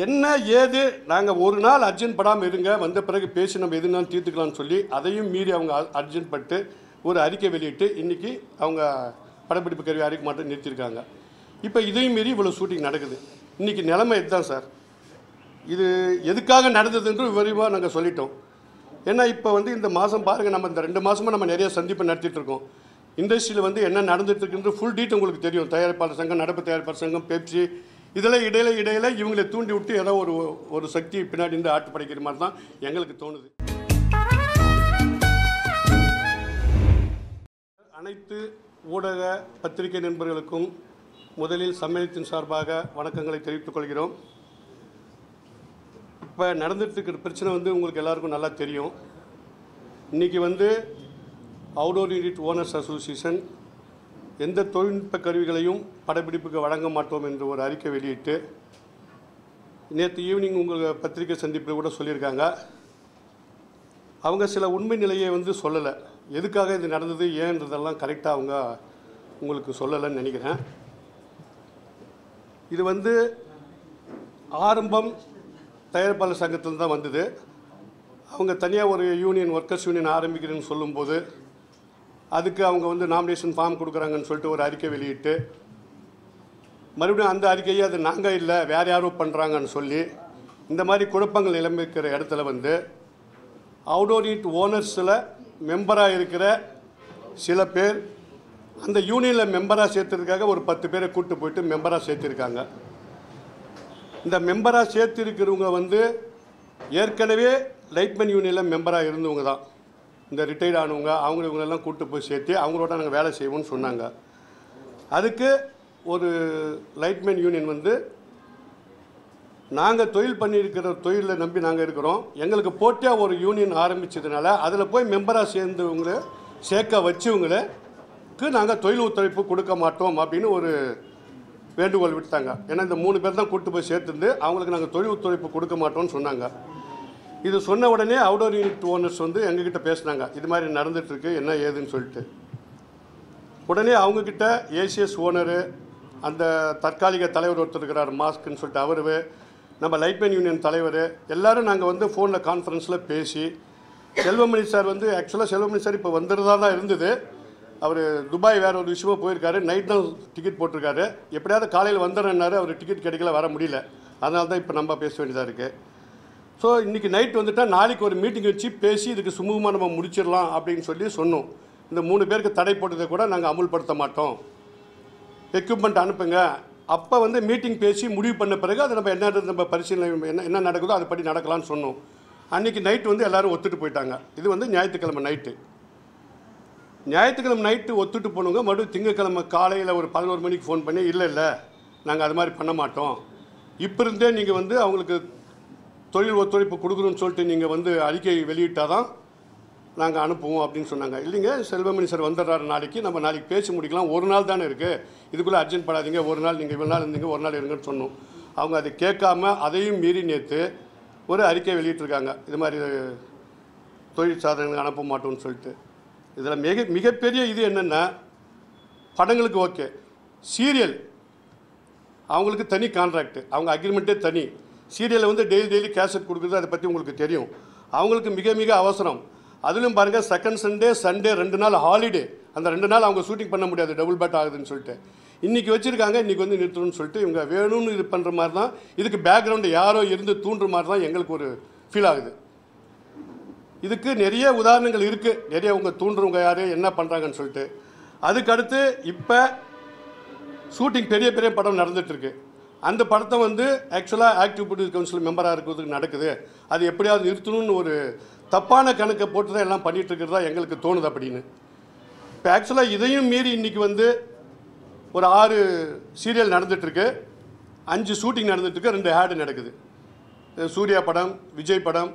என்ன ஏது நாங்கள் ஒரு நாள் அர்ஜென்ட் படாமல் இருங்க, வந்த பிறகு பேசி நம்ம எதுனாலும் தீர்த்துக்கலாம்னு சொல்லி அதையும் மீறி அவங்க அர்ஜென்ட் பட்டு ஒரு அறிக்கை வெளியிட்டு இன்றைக்கி அவங்க படப்பிடிப்பு கருவி அறிக்கை மாட்டம் நிறுத்தியிருக்காங்க. இப்போ இதையும் மீறி இவ்வளோ ஷூட்டிங் நடக்குது. இன்றைக்கி நிலைமை இதுதான் சார். இது எதுக்காக நடந்ததுன்று விரிவாக நாங்கள் சொல்லிட்டோம். ஏன்னா இப்போ இந்த மாதம் பாருங்கள், நம்ம இந்த 2 மாதமாக நம்ம நிறைய சந்திப்பு நடத்திட்டு இருக்கோம். இண்டஸ்ட்ரியில் என்ன நடந்துட்டுருக்குன்ற ஃபுல் டீட் உங்களுக்கு தெரியும். தயாரிப்பாளர் சங்கம், நடப்பு தயாரிப்பாளர் சங்கம், பெப்சி, இதில் இடையில இவங்களை தூண்டி விட்டு ஏதோ ஒரு சக்தி பின்னாடி இருந்து ஆட்டு படைக்கிற மாதிரி தான் எங்களுக்கு தோணுது. அனைத்து ஊடக பத்திரிகை நண்பர்களுக்கும் முதலில் சம்மேளனத்தின் சார்பாக வணக்கங்களை தெரிவித்துக் கொள்கிறோம். இப்போ நடந்துட்டு இருக்கிற பிரச்சனை உங்களுக்கு எல்லாருக்கும் நல்லா தெரியும். இன்றைக்கி அவுடோர் யூனிட் ஓனர்ஸ் அசோசியேஷன் எந்த தொழில்நுட்ப கருவிகளையும் படப்பிடிப்புக்கு வழங்க மாட்டோம் என்று ஒரு அறிக்கை வெளியிட்டு நேற்று ஈவினிங் உங்கள் பத்திரிகை சந்திப்பில் கூட சொல்லியிருக்காங்க. அவங்க சில உண்மை நிலையை சொல்லலை. எதுக்காக இது நடந்தது ஏன்றதெல்லாம் கரெக்டாக அவங்க உங்களுக்கு சொல்லலைன்னு நினைக்கிறேன். இது ஆரம்பம் தயாரிப்பாளர் சங்கத்தில் தான் வந்தது. அவங்க தனியாக ஒரு யூனியன், ஒர்க்கர்ஸ் யூனியன் ஆரம்பிக்கிறேன்னு சொல்லும்போது அதுக்கு அவங்க நாமினேஷன் ஃபார்ம் கொடுக்குறாங்கன்னு சொல்லிட்டு ஒரு அறிக்கை வெளியிட்டு மறுபடியும் அந்த அறிக்கையை அது நாங்கள் இல்லை வேறு யாரோ பண்ணுறாங்கன்னு சொல்லி இந்த மாதிரி குழப்பங்கள் நிலம்பிக்கிற இடத்துல அவுடோர் யூனிட் ஓனர்ஸில் மெம்பராக இருக்கிற சில பேர் அந்த யூனியனில் மெம்பராக சேர்த்துறதுக்காக ஒரு 10 பேரை கூப்பிட்டு போயிட்டு மெம்பராக சேர்த்துருக்காங்க. இந்த மெம்பராக சேர்த்துருக்கிறவங்க ஏற்கனவே லைட்மேன் யூனியனில் மெம்பராக இருந்தவங்க தான். இந்த ரிட்டையர்ட் ஆனவங்க இவங்களெல்லாம் கூப்பிட்டு போய் சேர்த்து அவங்களோட நாங்கள் வேலை செய்வோம்னு சொன்னாங்க. அதுக்கு ஒரு லைட்மேன் யூனியன் நாங்கள் தொழில் பண்ணியிருக்கிற தொழிலை நம்பி நாங்கள் இருக்கிறோம், எங்களுக்கு போட்டியாக ஒரு யூனியன் ஆரம்பித்ததுனால அதில் போய் மெம்பராக சேர்ந்தவங்கள சேர்க்க வச்சவங்களுக்கு நாங்கள் தொழில் ஒத்துழைப்பு கொடுக்க மாட்டோம் அப்படின்னு ஒரு வேண்டுகோள் விட்டாங்க. ஏன்னா இந்த 3 பேர் தான் கூப்பிட்டு போய் சேர்த்துருந்து அவங்களுக்கு நாங்கள் தொழில் ஒத்துழைப்பு கொடுக்க மாட்டோம்னு சொன்னாங்க. இது சொன்ன உடனே அவுடோர் யூனிட் ஓனர்ஸ் எங்ககிட்ட பேசினாங்க, இது மாதிரி நடந்துகிட்ருக்கு என்ன ஏதுன்னு சொல்லிட்டு. உடனே அவங்கக்கிட்ட ஏசிஎஸ் ஓனரு, அந்த தற்காலிக தலைவர் ஒருத்தர் இருக்கிறார் மாஸ்க்குன்னு சொல்லிட்டு அவர், நம்ம லைட்மேன் யூனியன் தலைவர் எல்லோரும் நாங்கள் ஃபோனில் கான்ஃபரன்ஸில் பேசி செல்வமணி சார் ஆக்சுவலாக செல்வமணி சார் இப்போ வந்துடுறதா தான் இருந்தது. அவர் துபாய் வேறு ஒரு விஷயமாக போயிருக்காரு, நைட் தான் டிக்கெட் போட்டிருக்காரு. எப்படியாவது காலையில் வந்துடுறேன்னாரு, அவர் டிக்கெட் கிடைக்கல, வர முடியல. அதனால தான் இப்போ நம்ம பேச வேண்டியதாக இருக்குது. ஸோ இன்றைக்கி நைட் வந்துட்டால் நாளைக்கு ஒரு மீட்டிங் வச்சு பேசி இதுக்கு சுமூகமாக நம்ம முடிச்சிடலாம் அப்படின்னு சொல்லி சொன்னோம். இந்த 3 பேருக்கு தடை போட்டதை கூட நாங்கள் அமுல்படுத்த மாட்டோம், எக்யூப்மெண்ட் அனுப்புங்க. அப்போ மீட்டிங் பேசி முடிவு பண்ண பிறகு அதை நம்ம பரிசீலனை என்ன நடக்குதோ அதுபடி நடக்கலாம்னு சொன்னோம். அன்றைக்கி நைட்டு எல்லோரும் ஒத்துட்டு போயிட்டாங்க. இது ஞாயிற்றுக்கிழமை நைட்டு. ஞாயிற்றுக்கிழமை நைட்டு ஒத்துட்டு போனவங்க மறுபடியும் திங்கக்கிழமை காலையில் ஒரு 11 மணிக்கு ஃபோன் பண்ணி இல்லை நாங்கள் அது மாதிரி பண்ண மாட்டோம், இப்போ இருந்தே நீங்கள் அவங்களுக்கு தொழில் ஒத்துழைப்பு கொடுக்குறோன்னு சொல்லிட்டு நீங்கள் அறிக்கை வெளியிட்டால் தான் நாங்கள் அனுப்புவோம் அப்படின்னு சொன்னாங்க. இல்லைங்க, செல்வமணி சார் வந்துடுறாரு நாளைக்கு, நம்ம நாளைக்கு பேசி முடிக்கலாம், ஒரு நாள் தானே இருக்குது, இதுக்குள்ளே அர்ஜென்ட் படாதீங்க, ஒரு நாள் நீங்கள் இவ்வளோ நாள் இருந்தீங்க, ஒரு நாள் இருங்கன்னு சொன்னோம். அவங்க அதை கேட்காம அதையும் மீறி நேற்று ஒரு அறிக்கை வெளியிட்டிருக்காங்க, இது மாதிரி தொழில் சாதனங்களுக்கு அனுப்ப மாட்டோம்னு சொல்லிட்டு. இதில் மிகப்பெரிய இது என்னென்னா, படங்களுக்கு ஓகே, சீரியல் அவங்களுக்கு தனி கான்ட்ராக்டு, அவங்க அக்ரிமெண்ட்டே தனி. சீரியலில் டெய்லி கேசட் கொடுக்குறது அதை பற்றி உங்களுக்கு தெரியும். அவங்களுக்கு மிக அவசரம். அதிலும் பாருங்கள், செகண்ட் சண்டே 2 நாள் ஹாலிடே. அந்த 2 நாள் அவங்க ஷூட்டிங் பண்ண முடியாது, டபுள் பேட் ஆகுதுன்னு சொல்லிட்டு இன்றைக்கி வச்சுருக்காங்க. இன்றைக்கி நிறுத்தணும்னு சொல்லிட்டு இவங்க வேணும்னு இது பண்ணுற மாதிரி தான். இதுக்கு பேக்ரவுண்டு யாரோ இருந்து தூண்டுற மாதிரி தான் எங்களுக்கு ஒரு ஃபீல் ஆகுது. இதுக்கு நிறைய உதாரணங்கள் இருக்குது, நிறைய அவங்க தூண்டுறவங்க யார் என்ன பண்ணுறாங்கன்னு சொல்லிட்டு. அதுக்கடுத்து இப்போ ஷூட்டிங் பெரிய படம் நடந்துகிட்ருக்கு. அந்த படத்தை ஆக்சுவலாக ஆக்டிவ் ப்ரொடியூஸ் கவுன்சில் மெம்பராக இருக்கிறதுக்கு நடக்குது, அது எப்படியாவது நிறுத்தணும்னு ஒரு தப்பான கணக்கை போட்டு தான் எல்லாம் பண்ணிகிட்டு இருக்கிறதா எங்களுக்கு தோணுது அப்படின்னு. இப்போ ஆக்சுவலாக இதையும் மீறி இன்றைக்கி ஒரு 6 சீரியல் நடந்துகிட்ருக்கு, 5 ஷூட்டிங் நடந்துகிட்ருக்கு, 2 ஆடு நடக்குது. சூர்யா படம், விஜய் படம்,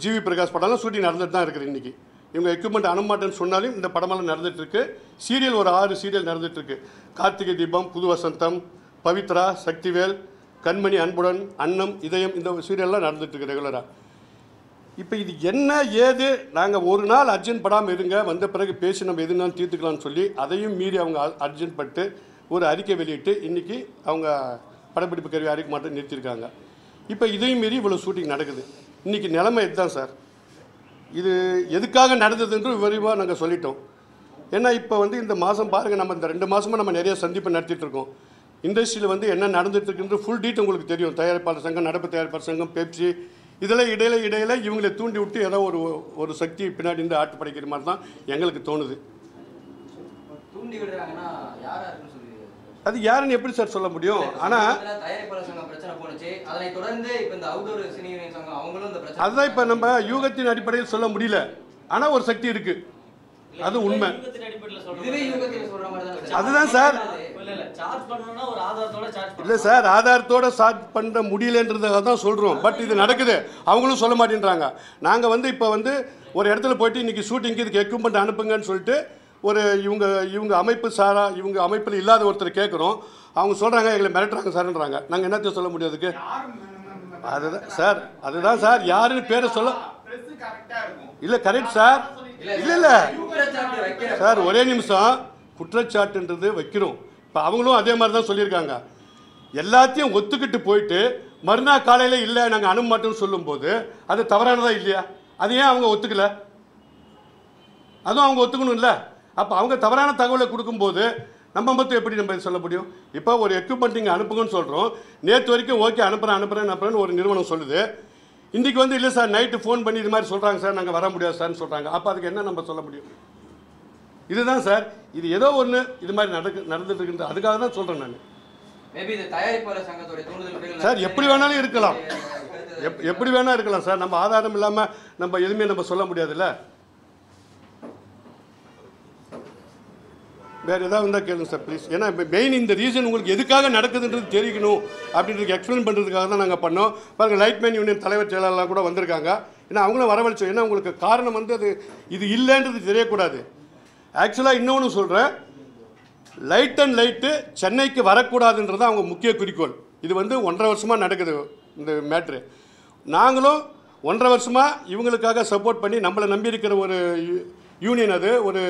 ஜிவி பிரகாஷ் படம்லாம் ஷூட்டிங் நடந்துட்டு தான் இருக்குது. இன்றைக்கி இவங்க எக்யூப்மெண்ட் அனுமாட்டேன்னு சொன்னாலும் இந்த படமெல்லாம் நடந்துகிட்ருக்கு. சீரியல் ஒரு 6 சீரியல் நடந்துகிட்ருக்கு. கார்த்திகை தீபம், புது வசந்தம், பவித்ரா, சக்திவேல், கண்மணி, அன்புடன், அன்னம், இதயம், இந்த சீரியல்லாம் நடந்துகிட்ருக்கு ரெகுலராக. இப்போ இது என்ன ஏது நாங்கள் ஒரு நாள் அர்ஜென்ட் படாமல் இருங்க, வந்த பிறகு பேசி நம்ம எதுனாலும் தீர்த்துக்கலாம்னு சொல்லி அதையும் மீறி அவங்க அர்ஜென்ட் பட்டு ஒரு அறிக்கை வெளியிட்டு இன்றைக்கி அவங்க படப்பிடிப்பு கருவி அறிக்கை மாட்டம் நிறுத்தியிருக்காங்க. இப்போ இதையும் மீறி இவ்வளோ ஷூட்டிங் நடக்குது. இன்றைக்கி நிலைமை இதுதான் சார். இது எதுக்காக நடந்ததுன்று விரிவாக நாங்கள் சொல்லிட்டோம். ஏன்னா இப்போ வந்து இந்த மாதம் பாருங்கள், நம்ம இந்த 2 மாதமாக நம்ம நிறைய சந்திப்பு நடத்திட்டு இருக்கோம். இண்டஸ்ட்ரியில் வந்து என்ன நடந்துட்டு இருக்குன்ற ஃபுல் டீட் உங்களுக்கு தெரியும். தயாரிப்பாளர் சங்கம், நடப்பு தயாரிப்பாளர் சங்கம், பெப்சி, இதெல்லாம் இடையில இவங்களை தூண்டி விட்டு ஏதோ ஒரு சக்தி பின்னாடி இருந்து ஆட்டு படைக்கிற மாதிரி தான் எங்களுக்கு தோணுது. அது யாருன்னு எப்படி சார் சொல்ல முடியும்? ஆனால் அதுதான் இப்போ நம்ம யூகத்தின் அடிப்படையில் சொல்ல முடியல. ஆனால் ஒரு சக்தி இருக்கு, அது உண்மை. அதுதான் சார். இல்லை சார், ஆதாரத்தோட சார்ஜ் பண்ண முடியலன்றதாக தான் சொல்கிறோம். பட் இது நடக்குது, அவங்களும் சொல்ல மாட்டேன்றாங்க. நாங்கள் வந்து இப்போ வந்து ஒரு இடத்துல போயிட்டு இன்றைக்கி ஷூட்டிங்க்கு இதுக்கு எக்யூப்மெண்ட் அனுப்புங்கன்னு சொல்லிட்டு ஒரு இவங்க அமைப்பு சாரா, இவங்க அமைப்பில் இல்லாத ஒருத்தர் கேட்குறோம். அவங்க சொல்கிறாங்க எங்களை மிரட்டுறாங்க சார்ன்றாங்க. நாங்கள் என்னத்தையும் சொல்ல முடியாதுக்கு? அதுதான் சார் யாருன்னு பேரை சொல்ல இல்லை. Correct sir. இல்லை சார், ஒரே நிமிஷம். குற்றச்சாட்டுன்றது வைக்கிறோம். இப்போ அவங்களும் அதே மாதிரி தான் சொல்லியிருக்காங்க. எல்லாத்தையும் ஒத்துக்கிட்டு போயிட்டு மறுநாள் காலையில் இல்லை நாங்கள் அனுப்ப மாட்டோம்னு சொல்லும்போது அது தவறானதா இல்லையா? அது ஏன் அவங்க ஒத்துக்கலை? அதுவும் அவங்க ஒத்துக்கணும் இல்லை? அப்போ அவங்க தவறான தகவலை கொடுக்கும்போது நம்ம மட்டும் எப்படி நம்ம சொல்ல முடியும்? இப்போ ஒரு எக்யூப்மெண்ட் நீங்கள் அனுப்புங்கன்னு சொல்கிறோம். நேற்று வரைக்கும் ஓகே அனுப்புகிறேன்னு ஒரு நிறுவனம் சொல்லுது. இன்றைக்கி வந்து இல்லை சார், நைட்டு ஃபோன் பண்ணி இது மாதிரி சொல்கிறாங்க சார், நாங்கள் வர முடியாது சார்னு சொல்கிறாங்க. அப்போ அதுக்கு என்ன நம்ம சொல்ல முடியும்? இதுதான் சார், இது ஏதோ ஒன்று இது மாதிரி நடந்துட்டு இருக்குன்ற அதுக்காக தான் சொல்கிறேன் நான். சார் எப்படி வேணாலும் இருக்கலாம், எப்படி வேணாலும் இருக்கலாம் சார். நம்ம ஆதாரம் இல்லாமல் நம்ம எதுவுமே நம்ம சொல்ல முடியாதுல்ல. வேறு ஏதாவது இருந்தால் கேளுங்க சார் ப்ளீஸ். ஏன்னா இப்போ மெயின் இந்த ரீசன் உங்களுக்கு எதுக்காக நடக்குதுன்றது தெரிவிக்கணும் அப்படின்றது எக்ஸ்பிளைன் பண்ணுறதுக்காக தான் நாங்கள் பண்ணோம். பாருங்கள், லைட்மேன் யூனியன் தலைவர் செயலாளர்லாம் கூட வந்திருக்காங்க. ஏன்னா அவங்களும் வரவழைச்சோம். ஏன்னா உங்களுக்கு காரணம் வந்து அது இது இல்லைன்றது தெரியக்கூடாது. ஆக்சுவலாக இன்னொன்று சொல்கிறேன், லைட் அண்ட் லைட்டு சென்னைக்கு வரக்கூடாதுன்றது அவங்க முக்கிய குறிக்கோள். இது வந்து 1.5 வருஷமாக நடக்குது இந்த மேட்ரு. நாங்களும் 1.5 வருஷமாக இவங்களுக்காக சப்போர்ட் பண்ணி நம்மளை நம்பியிருக்கிற ஒரு யூனியன், அது ஒரு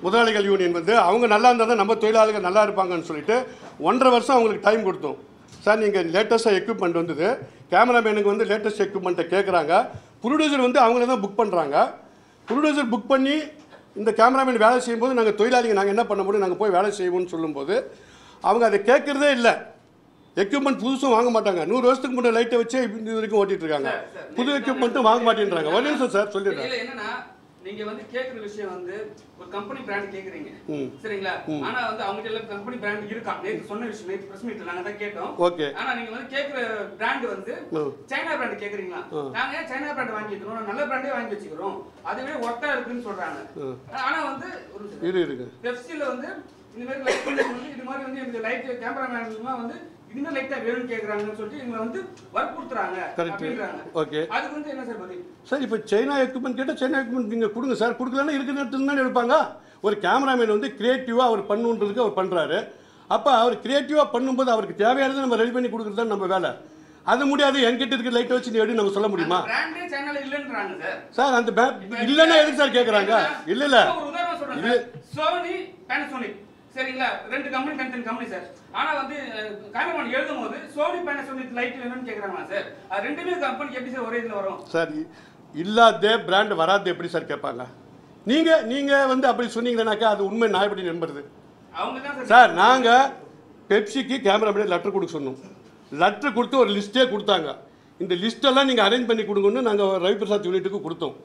முதலாளிகள் யூனியன் வந்து அவங்க நல்லா இருந்தால் தான் நம்ம தொழிலாளர்கள் நல்லா இருப்பாங்கன்னு சொல்லிட்டு 1.5 வருஷம் அவங்களுக்கு டைம் கொடுத்தோம். சார் நீங்கள் லேட்டஸ்ட்டாக எக்யூப்மெண்ட் வந்தது, கேமராமேனுக்கு வந்து லேட்டஸ்ட் எக்யூப்மெண்ட்டை கேட்குறாங்க. ப்ரொடியூசர் வந்து அவங்கள தான் புக் பண்ணுறாங்க. ப்ரொடியூசர் புக் பண்ணி இந்த கேமராமேன் வேலை செய்யும்போது நாங்கள் தொழிலாளிகள் நாங்கள் என்ன பண்ண முடியும், நாங்கள் போய் வேலை செய்வோம்னு சொல்லும்போது அவங்க அதை கேட்குறதே இல்லை. எக்யூப்மெண்ட் புதுசும் வாங்க மாட்டாங்க. 100 வருஷத்துக்கு முன்னாடி லைட்டை வச்சு இது வரைக்கும் ஓட்டிட்டு இருக்காங்க. புது எக்யூப்மெண்ட்டும் வாங்க மாட்டேன்றாங்க. ஒரு நிமிஷம் சார் சொல்லிடுறேன். நீங்க வந்து கேக்குற விஷயம் வந்து ஒரு கம்பெனி பிராண்ட் கேக்குறீங்க, சரிங்களா? ஆனா வந்து அவங்க எல்லாம் கம்பெனி பிராண்ட் இருக்கா? நேத்து சொன்ன விஷயம், நேத்து பிரஸ் மீட்ல நாங்க தான் கேட்டோம். ஆனா நீங்க வந்து கேக்குற பிராண்ட் வந்து சைனா பிராண்ட் கேக்குறீங்களா? நாங்க ஏன் சைனா பிராண்ட் வாங்கிக்கிறோம், நல்ல பிராண்டே வாங்கி வச்சுக்கிறோம், அதுவே ஒர்த்தா இருக்குன்னு சொல்றாங்க. ஆனா வந்து ஒரு பெப்சில வந்து இந்த மாதிரி லைட் வந்து இது மாதிரி வந்து இந்த லைட் கேமராமேன்லாம் வந்து இன்னும் லைட்டா வேணும்னு கேக்குறாங்கன்னு சொல்லிட்டு இவங்க வந்து வற்புறுத்துறாங்க அப்படின்றாங்க. ஓகே, அதுக்கு வந்து என்ன சார் பதில்? சார் இப்போ சைனா எக்யூப்மெண்ட் கேட்டால் சைனா எக்யூப்மெண்ட் நீங்கள் கொடுங்க சார். கொடுக்கலன்னா இருக்கிற இடத்துல தான் எடுப்பாங்க. ஒரு கேமராமேன் வந்து கிரியேட்டிவாக அவர் பண்ணுன்றதுக்கு அவர் பண்ணுறாரு. அப்போ அவர் கிரியேட்டிவாக பண்ணும்போது அவருக்கு தேவையானதை நம்ம ரெடி பண்ணி கொடுக்குறது தான் நம்ம வேலை. அது முடியாது, என்கிட்ட இருக்கிற லைட்டை வச்சு நீ எப்படி நம்ம சொல்ல முடியுமா? சார் அந்த இல்லைன்னா எதுக்கு சார் கேட்குறாங்க? இல்லை இல்லை சோனி பேனசோனிக், சரிங்களா? 2 கம்பெனி தனித்தனி கம்பெனி சார். ஆனா வந்து கேமராமேன் எழுதும்போது சோனி பேனசோனிக் லைட் வேணும்னு கேக்குறாங்க சார். அது ரெண்டுமே கம்பெனி எப்படி சார் ஒரே இதுல வரும்? சார் இல்லாத பிராண்ட் வராது எப்படி சார் கேட்பாங்க? நீங்க வந்து அப்படி சொன்னீங்கன்னாக்கா அது உண்மை நான் எப்படி நம்புறது? அவங்க தான் சார். நாங்கள் பெப்சிக்கு கேமராமேன் லெட்டர் கொடுக்க சொன்னோம். லெட்டர் கொடுத்து ஒரு லிஸ்ட்டே கொடுத்தாங்க. இந்த லிஸ்ட்டெல்லாம் நீங்கள் அரேஞ்ச் பண்ணி கொடுங்கன்னு நாங்கள் ரவி பிரசாத் யூனிட்டுக்கு கொடுத்தோம்.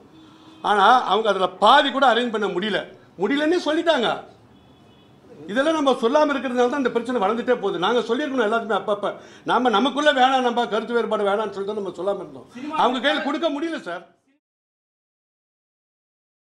ஆனால் அவங்க அதில் பாதி கூட அரேஞ்ச் பண்ண முடியலன்னே சொல்லிட்டாங்க. இதெல்லாம் நம்ம சொல்லாமல் இருக்கிறதுனால தான் இந்த பிரச்சனை வளர்ந்துட்டே போகுது. நாங்கள் சொல்லியிருக்கணும் எல்லாத்துமே அப்பப்போ. நமக்குள்ளே வேணாம், நம்ம கருத்து வேறுபாடு வேணாம்னு சொல்லிட்டு நம்ம சொல்லாமல் இருந்தோம். அவங்க கையில் கொடுக்க முடியல சார்.